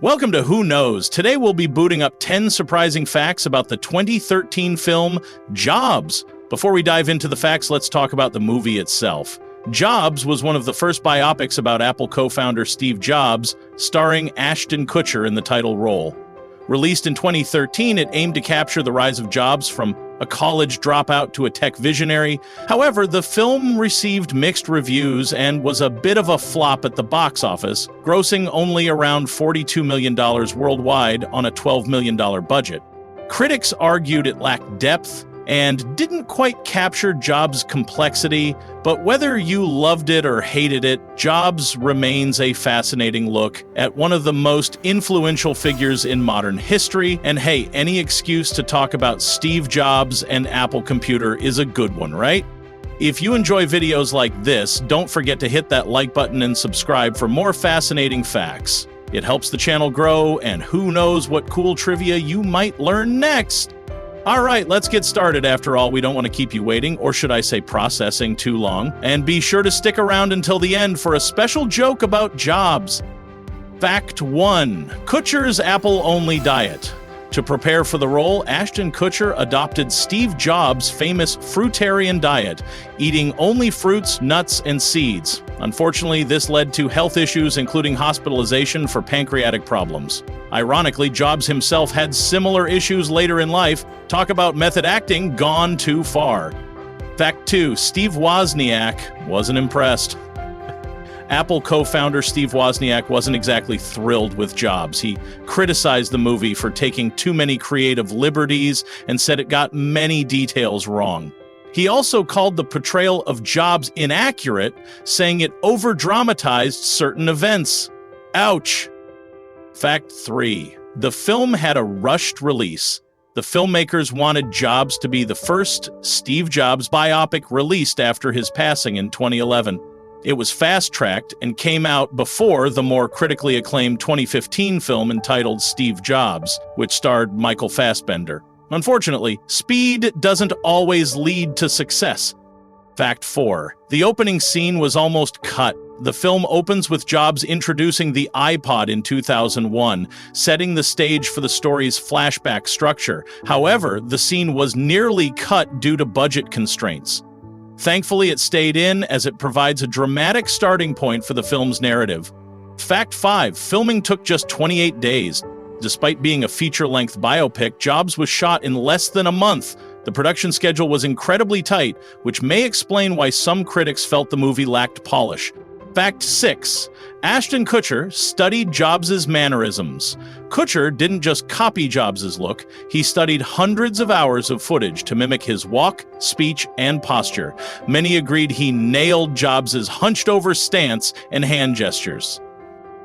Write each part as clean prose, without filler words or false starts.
Welcome to Who Knows. Today we'll be booting up 10 surprising facts about the 2013 film Jobs. Before we dive into the facts, let's talk about the movie itself. Jobs was one of the first biopics about Apple co-founder Steve Jobs, starring Ashton Kutcher in the title role. Released in 2013, it aimed to capture the rise of Jobs from a college dropout to a tech visionary. However, the film received mixed reviews and was a bit of a flop at the box office, grossing only around $42 million worldwide on a $12 million budget. Critics argued it lacked depth and didn't quite capture Jobs' complexity, but whether you loved it or hated it, Jobs remains a fascinating look at one of the most influential figures in modern history, and hey, any excuse to talk about Steve Jobs and Apple Computer is a good one, right? If you enjoy videos like this, don't forget to hit that like button and subscribe for more fascinating facts. It helps the channel grow, and who knows what cool trivia you might learn next. All right, let's get started. After all, we don't want to keep you waiting, or should I say processing, too long. And be sure to stick around until the end for a special joke about Jobs. Fact 1. Kutcher's apple-only diet. To prepare for the role, Ashton Kutcher adopted Steve Jobs' famous fruitarian diet, eating only fruits, nuts, and seeds. Unfortunately, this led to health issues, including hospitalization for pancreatic problems. Ironically, Jobs himself had similar issues later in life. Talk about method acting gone too far. Fact 2. Steve Wozniak wasn't impressed. Apple co-founder Steve Wozniak wasn't exactly thrilled with Jobs. He criticized the movie for taking too many creative liberties and said it got many details wrong. He also called the portrayal of Jobs inaccurate, saying it over-dramatized certain events. Ouch! Fact 3. The film had a rushed release. The filmmakers wanted Jobs to be the first Steve Jobs biopic released after his passing in 2011. It was fast-tracked and came out before the more critically acclaimed 2015 film entitled Steve Jobs, which starred Michael Fassbender. Unfortunately, speed doesn't always lead to success. Fact 4. The opening scene was almost cut. The film opens with Jobs introducing the iPod in 2001, setting the stage for the story's flashback structure. However, the scene was nearly cut due to budget constraints. Thankfully, it stayed in as it provides a dramatic starting point for the film's narrative. Fact 5. Filming took just 28 days. Despite being a feature-length biopic, Jobs was shot in less than a month. The production schedule was incredibly tight, which may explain why some critics felt the movie lacked polish. Fact 6. Ashton Kutcher studied Jobs' mannerisms. Kutcher didn't just copy Jobs' look, he studied hundreds of hours of footage to mimic his walk, speech, and posture. Many agreed he nailed Jobs' hunched-over stance and hand gestures.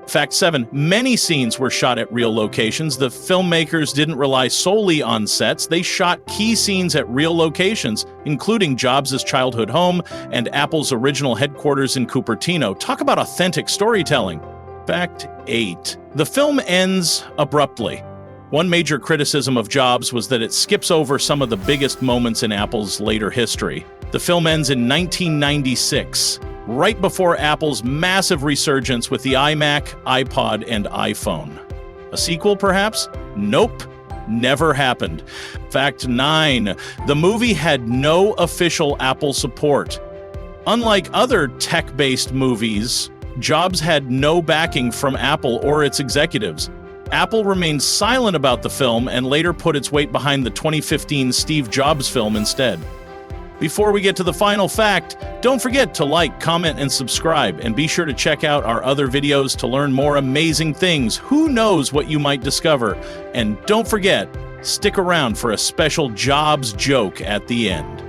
Fact 7. Many scenes were shot at real locations. The filmmakers didn't rely solely on sets. They shot key scenes at real locations, including Jobs' childhood home and Apple's original headquarters in Cupertino. Talk about authentic storytelling. Fact 8. The film ends abruptly. One major criticism of Jobs was that it skips over some of the biggest moments in Apple's later history. The film ends in 1996. Right before Apple's massive resurgence with the iMac, iPod, and iPhone. A sequel, perhaps? Nope. Never happened. Fact 9. The movie had no official Apple support. Unlike other tech-based movies, Jobs had no backing from Apple or its executives. Apple remained silent about the film and later put its weight behind the 2015 Steve Jobs film instead. Before we get to the final fact, don't forget to like, comment, and subscribe, and be sure to check out our other videos to learn more amazing things. Who knows what you might discover? And don't forget, stick around for a special Jobs joke at the end.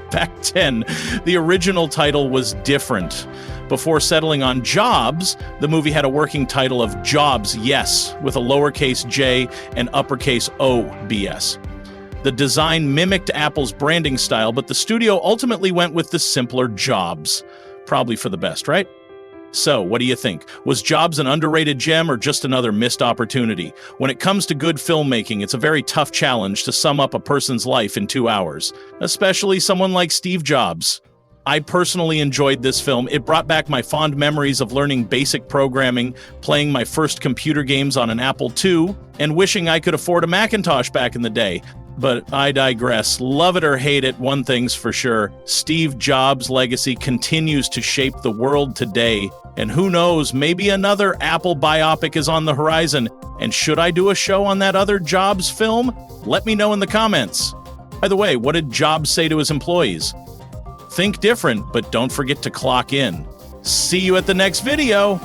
Fact 10. The original title was different. Before settling on Jobs, the movie had a working title of Jobs Yes, with a lowercase j and uppercase O BS. The design mimicked Apple's branding style, but the studio ultimately went with the simpler Jobs. Probably for the best, right? So, what do you think? Was Jobs an underrated gem or just another missed opportunity? When it comes to good filmmaking, it's a very tough challenge to sum up a person's life in 2 hours, especially someone like Steve Jobs. I personally enjoyed this film. It brought back my fond memories of learning basic programming, playing my first computer games on an Apple II, and wishing I could afford a Macintosh back in the day. But I digress. Love it or hate it, one thing's for sure. Steve Jobs' legacy continues to shape the world today. And who knows, maybe another Apple biopic is on the horizon. And should I do a show on that other Jobs film? Let me know in the comments. By the way, what did Jobs say to his employees? Think different, but don't forget to clock in. See you at the next video.